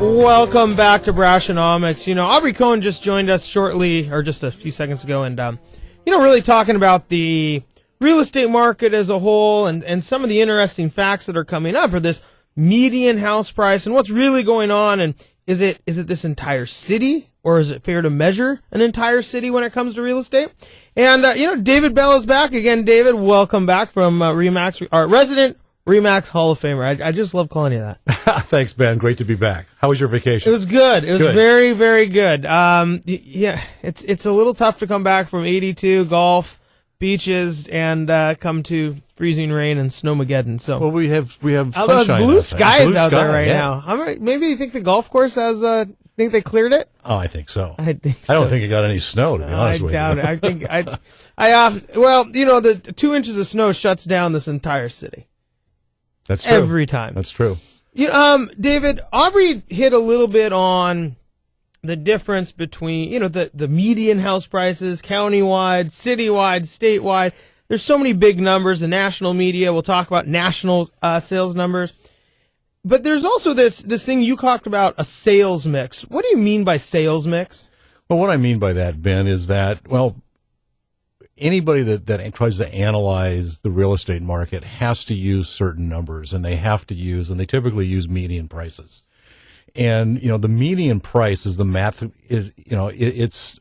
Welcome back to Brashenomics. Aubrey Cohen just joined us shortly, or just a few seconds ago, and, really talking about the real estate market as a whole and some of the interesting facts that are coming up, or this median house price and what's really going on, and is it this entire city, or is it fair to measure an entire city when it comes to real estate? And, David Bell is back again. David, welcome back from RE/MAX, our resident RE/MAX Hall of Famer. I just love calling you that. Thanks, Ben. Great to be back. How was your vacation? It was good. It was very, very good. Yeah, it's a little tough to come back from 82 golf, beaches, and come to freezing rain and snowmageddon. So, well, we have sunshine. Blue skies out there right now. Maybe you think the golf course has think they cleared it? Oh, I think so. I don't think it got any snow, to be honest with you. I doubt it. I think the 2 inches of snow shuts down this entire city. That's true. Every time. That's true. David, Aubrey hit a little bit on the difference between, the median house prices, countywide, citywide, statewide. There's so many big numbers. The national media, we'll talk about national sales numbers. But there's also this thing you talked about, a sales mix. What do you mean by sales mix? Well, what I mean by that, Ben, is that, anybody that tries to analyze the real estate market has to use certain numbers, and they typically use median prices. And, the median price is the math it's,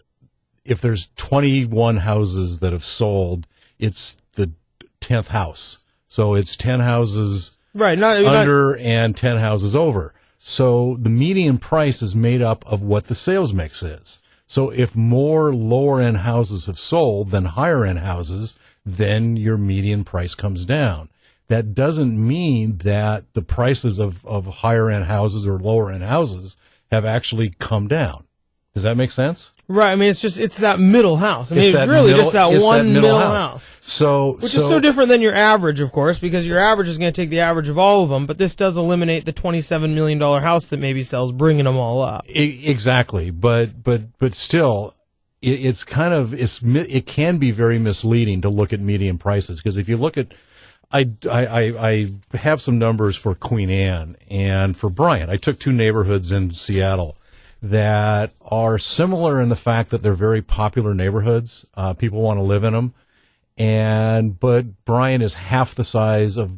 if there's 21 houses that have sold, it's the 10th house. So it's 10 houses right, and 10 houses over. So the median price is made up of what the sales mix is. So if more lower-end houses have sold than higher-end houses, then your median price comes down. That doesn't mean that the prices of higher-end houses or lower-end houses have actually come down. Does that make sense? Right. I mean, it's that middle house. I mean, it's really just that one middle house. Which is so different than your average, of course, because your average is going to take the average of all of them, but this does eliminate the $27 million house that maybe sells, bringing them all up. Exactly. But still, it can be very misleading to look at median prices, because if you look at, I have some numbers for Queen Anne and for Bryant. I took 2 neighborhoods in Seattle that are similar in the fact that they're very popular neighborhoods. People want to live in them. But Bryant is half the size of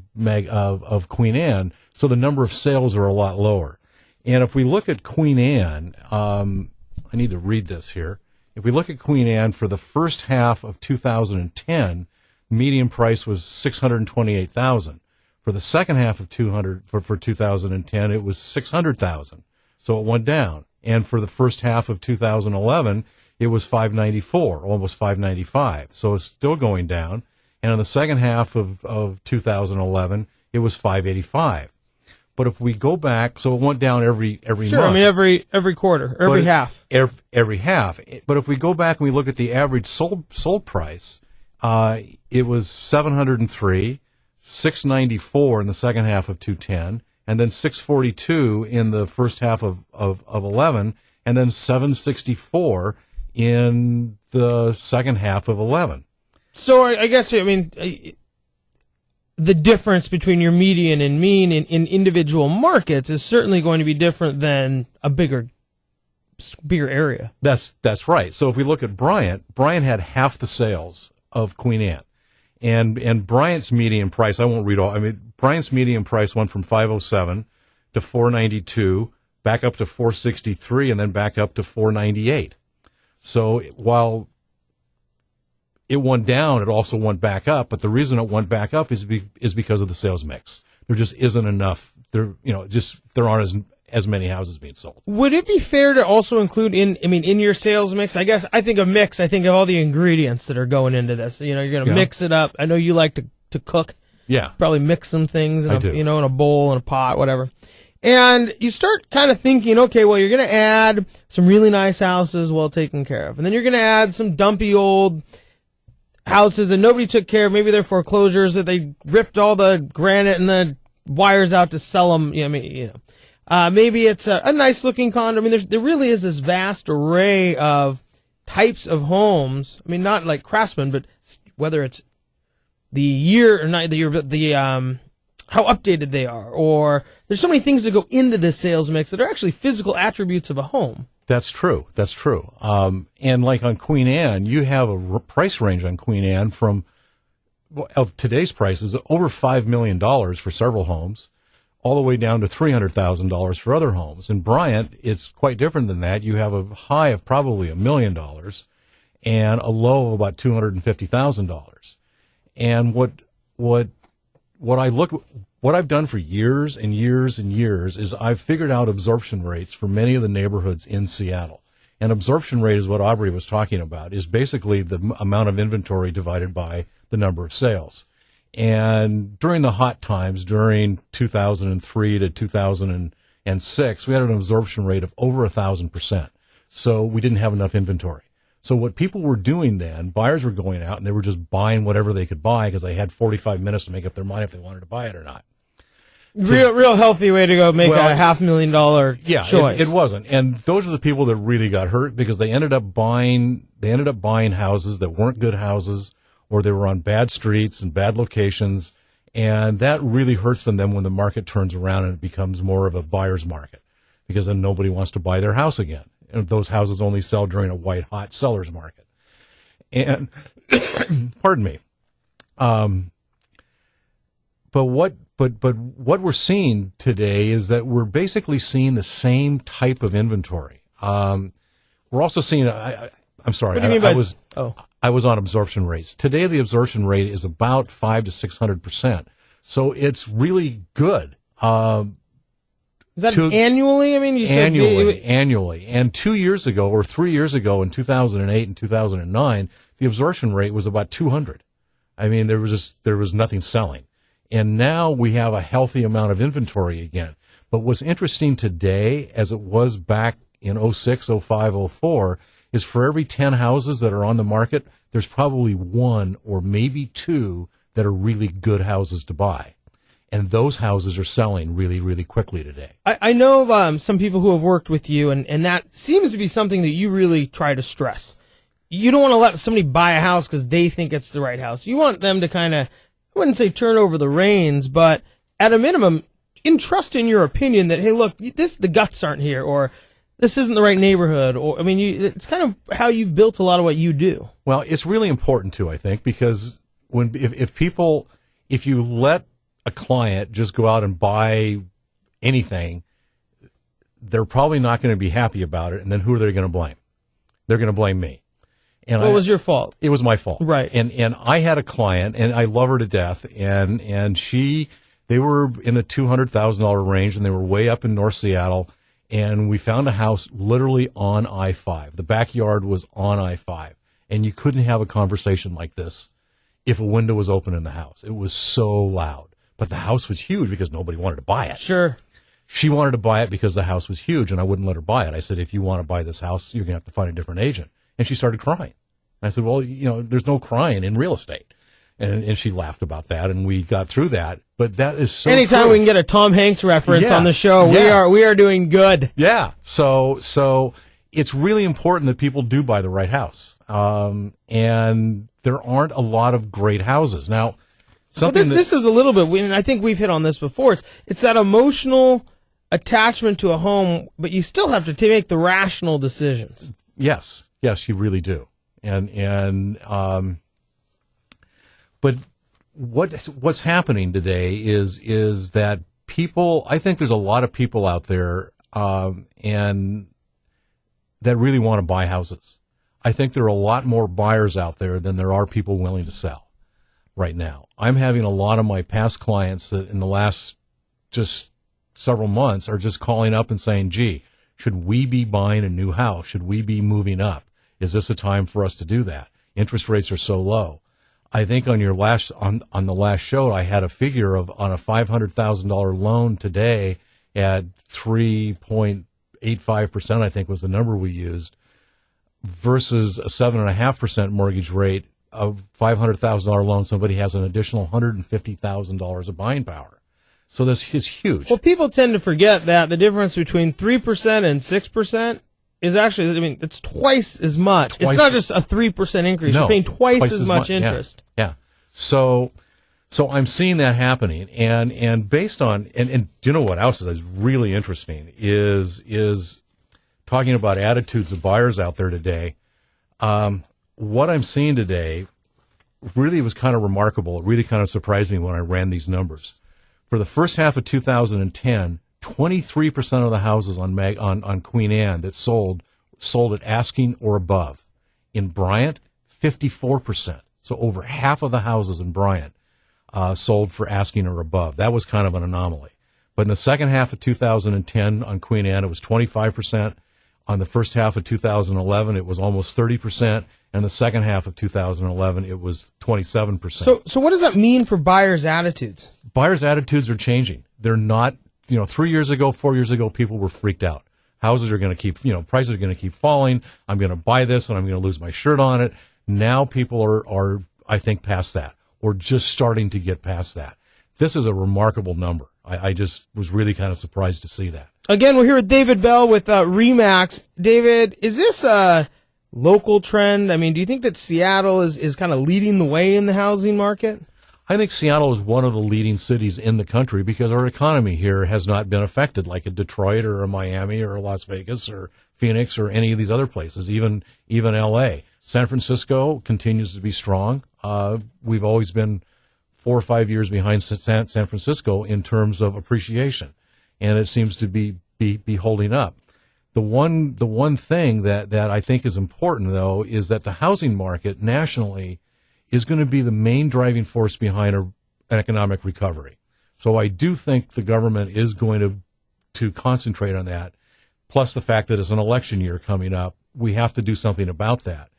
Queen Anne, so the number of sales are a lot lower. And if we look at Queen Anne, I need to read this here. If we look at Queen Anne for the first half of 2010, median price was $628,000. For the second half of 2010, it was $600,000. So it went down. And for the first half of 2011, it was $594, almost $595. So it's still going down. And in the second half of 2011, it was $585. But if we go back, so it went down every month. Sure, I mean every quarter, half. Every half. But if we go back and we look at the average sold price, it was $703, $694 in the second half of 2010. And then $642 in the first half of 11, and then $764 in the second half of 11. So I guess, the difference between your median and mean in individual markets is certainly going to be different than a bigger area. That's right. So if we look at Bryant had half the sales of Queen Anne. And Bryant's median price, I won't read all. Bryant's median price went from $507 to $492, back up to $463, and then back up to $498. So while it went down, it also went back up. But the reason it went back up is because of the sales mix. There just isn't enough. There aren't as many houses being sold. Would it be fair to also include in your sales mix? I guess I think of mix. I think of all the ingredients that are going into this. You're going to mix it up. I know you like to cook. Yeah. Probably mix some things in a bowl, in a pot, whatever. And you start kind of thinking, okay, well, you're going to add some really nice houses well taken care of. And then you're going to add some dumpy old houses that nobody took care of. Maybe they're foreclosures, that they ripped all the granite and the wires out to sell them. Maybe it's a nice looking condo. There really is this vast array of types of homes. Not like Craftsman, but whether it's the year or not, the how updated they are, or there's so many things that go into this sales mix that are actually physical attributes of a home. That's true. That's true. And like on Queen Anne, you have a price range on Queen Anne from, of today's prices, over $5 million for several homes, all the way down to $300,000 for other homes. In Bryant, it's quite different than that. You have a high of probably $1 million and a low of about $250,000. And what I've done for years and years and years is I've figured out absorption rates for many of the neighborhoods in Seattle. And absorption rate is what Aubrey was talking about, is basically the amount of inventory divided by the number of sales. And during the hot times, during 2003 to 2006, we had an absorption rate of over 1,000%. So we didn't have enough inventory. So what people were doing then, buyers were going out and they were just buying whatever they could buy because they had 45 minutes to make up their mind if they wanted to buy it or not. Real healthy way to go make a $500,000 choice. It wasn't. And those are the people that really got hurt because they ended up buying houses that weren't good houses, or they were on bad streets and bad locations. And that really hurts them then when the market turns around and it becomes more of a buyer's market, because then nobody wants to buy their house again. And those houses only sell during a white hot seller's market. And pardon me. But what we're seeing today is that we're basically seeing the same type of inventory. We're also seeing, I'm sorry, What do you mean by I was on absorption rates. Today, the absorption rate is about 500 to 600%. So it's really good. Is that annually? I mean, you said annually. And 2 years ago or 3 years ago in 2008 and 2009, the absorption rate was about 200. I mean, there was nothing selling. And now we have a healthy amount of inventory again. But what's interesting today, as it was back in 06, 05, 04, is for every 10 houses that are on the market, there's probably one or maybe two that are really good houses to buy. And those houses are selling really, really quickly today. I know some people who have worked with you, and that seems to be something that you really try to stress. You don't want to let somebody buy a house because they think it's the right house. You want them to kind of, I wouldn't say turn over the reins, but at a minimum, entrust in your opinion that, hey, look, the guts aren't here, or this isn't the right neighborhood, or, I mean, it's kind of how you've built a lot of what you do. Well, it's really important too, I think, because if you let a client just go out and buy anything, they're probably not going to be happy about it. And then who are they going to blame? They're going to blame me. And what was your fault? It was my fault. Right. And I had a client, and I love her to death, and they were in a $200,000 range, and they were way up in North Seattle, and we found a house literally on I-5. The backyard was on I-5, and you couldn't have a conversation like this if a window was open in the house. It was so loud. But the house was huge because nobody wanted to buy it. Sure. She wanted to buy it because the house was huge, and I wouldn't let her buy it. I said, if you want to buy this house, you're going to have to find a different agent. And she started crying. And I said, well, there's no crying in real estate. And she laughed about that, and we got through that. But that is so Anytime true. We can get a Tom Hanks reference on the show, yeah. we are doing good. Yeah. So it's really important that people do buy the right house. And there aren't a lot of great houses. Now, this is a little bit, and I think we've hit on this before, it's that emotional attachment to a home, but you still have to make the rational decisions. Yes, you really do. But what's happening today is that people, I think there's a lot of people out there, and that really want to buy houses. I think there are a lot more buyers out there than there are people willing to sell right now. I'm having a lot of my past clients that in the last just several months are just calling up and saying, gee, should we be buying a new house? Should we be moving up? Is this a time for us to do that? Interest rates are so low. I think on the last show, I had a figure on a $500,000 loan today at 3.85%, I think was the number we used, versus a 7.5% mortgage rate. A $500,000 loan, somebody has an additional $150,000 of buying power. So this is huge. Well, people tend to forget that the difference between 3% and 6% is actually, it's twice as much. It's not just a 3% increase. No, You're paying twice as much interest. Yeah. So So I'm seeing that happening, and based on and do you know what else is really interesting is talking about attitudes of buyers out there today. What I'm seeing today really was kind of remarkable. It really kind of surprised me when I ran these numbers. For the first half of 2010, 23% of the houses on Queen Anne that sold at asking or above. In Bryant, 54%. So over half of the houses in Bryant sold for asking or above. That was kind of an anomaly. But in the second half of 2010 on Queen Anne, it was 25%. On the first half of 2011, it was almost 30%. And the second half of 2011, it was 27%. So what does that mean for buyers' attitudes? Buyers' attitudes are changing. They're not, 3 years ago, 4 years ago, people were freaked out. Houses are going to keep, prices are going to keep falling. I'm going to buy this and I'm going to lose my shirt on it. Now people are, I think, past that, or just starting to get past that. This is a remarkable number. I just was really kind of surprised to see that. Again, we're here with David Bell with RE/MAX. David, is this a local trend? I mean, do you think that Seattle is kind of leading the way in the housing market? I think Seattle is one of the leading cities in the country because our economy here has not been affected like a Detroit or a Miami or a Las Vegas or Phoenix or any of these other places, even L.A. San Francisco continues to be strong. We've always been 4 or 5 years behind San Francisco in terms of appreciation, and it seems to be holding up. The one thing that I think is important, though, is that the housing market nationally is going to be the main driving force behind an economic recovery. So I do think the government is going to concentrate on that, plus the fact that it's an election year coming up. We have to do something about that.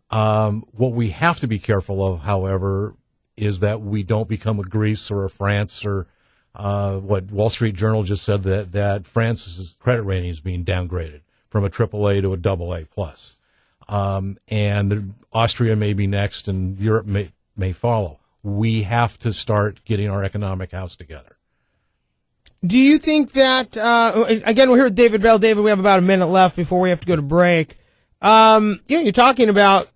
What we have to be careful of, however, is that we don't become a Greece or a France or what Wall Street Journal just said that France's credit rating is being downgraded from a AAA to a AA plus. And Austria may be next and Europe may follow. We have to start getting our economic house together. Do you think that, again, we're here with David Bell. David, we have about a minute left before we have to go to break. You're talking about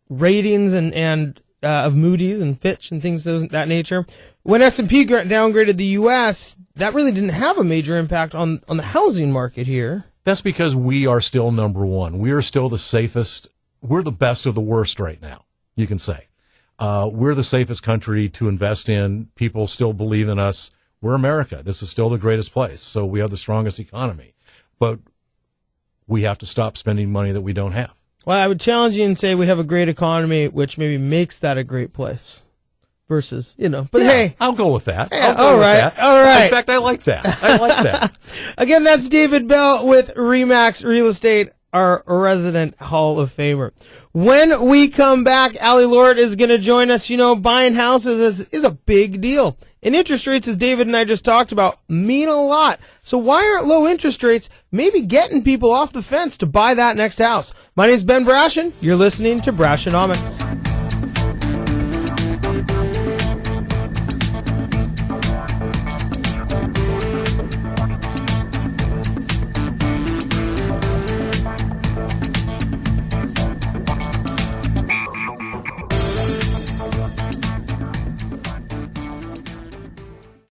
ratings and of Moody's and Fitch and things of that nature. When S&P downgraded the U.S., that really didn't have a major impact on the housing market here. That's because we are still number one. We are still the safest. We're the best of the worst right now, you can say. We're the safest country to invest in. People still believe in us. We're America. This is still the greatest place. So we have the strongest economy. But we have to stop spending money that we don't have. Well, I would challenge you and say we have a great economy, which maybe makes that a great place. Versus, but yeah, hey. I'll go with that. All right. In fact, I like that. Again, that's David Bell with RE/MAX Real Estate, our resident Hall of Famer. When we come back, Allie Lord is going to join us. Buying houses is a big deal. And interest rates, as David and I just talked about, mean a lot. So why aren't low interest rates maybe getting people off the fence to buy that next house? My name is Ben Brashen. You're listening to Brashenomics.